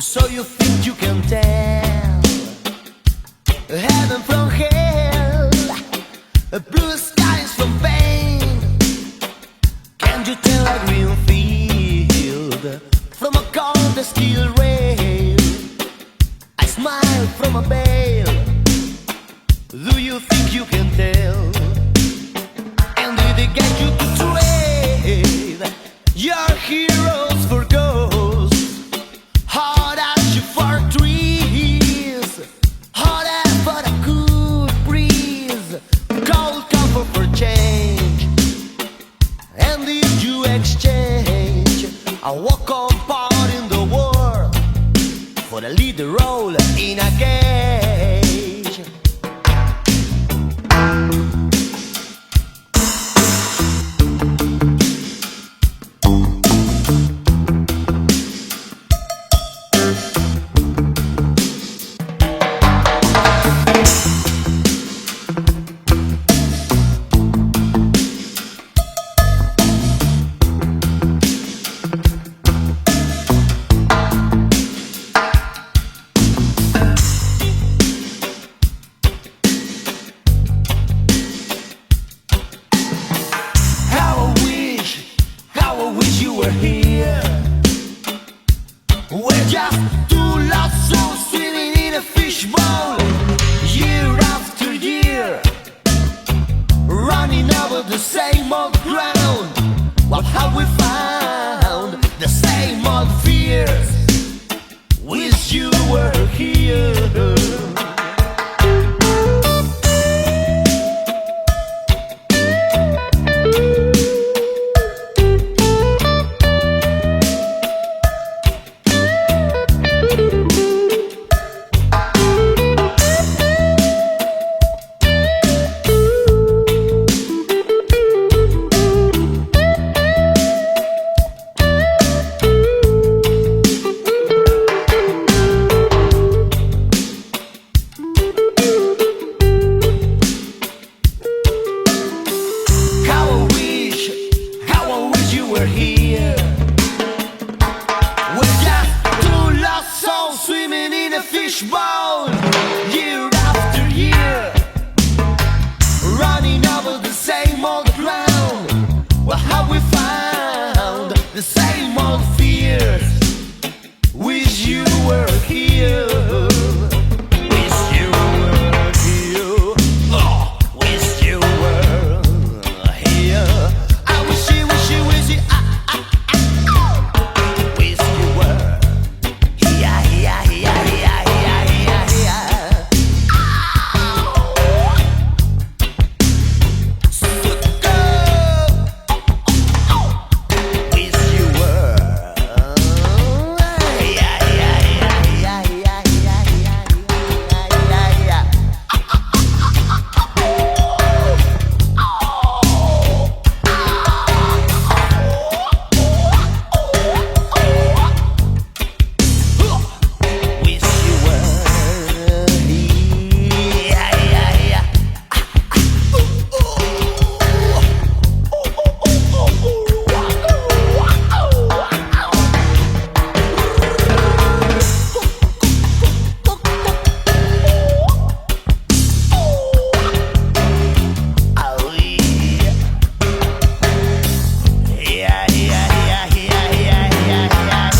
So you think you can tell heaven from hell, blue skies from pain? Can you tell a green field from a cold steel rail? I smile from a veil. Do you think you can tell? And did they get you to trade your heroes for ghosts? Hot as for trees, hot as for a good breeze, cold comfort for change. And did you exchange a walk-on part in the world for a lead role in a cage? Here, we're just two lost souls swimming in a fishbowl, year after year, running over the same old ground. What have we found? The same old fears. Wish you were here. Here, we're just two lost souls swimming in a fishbowl, year after year, running over the same old ground. What have we found? The same old fears. Wish you were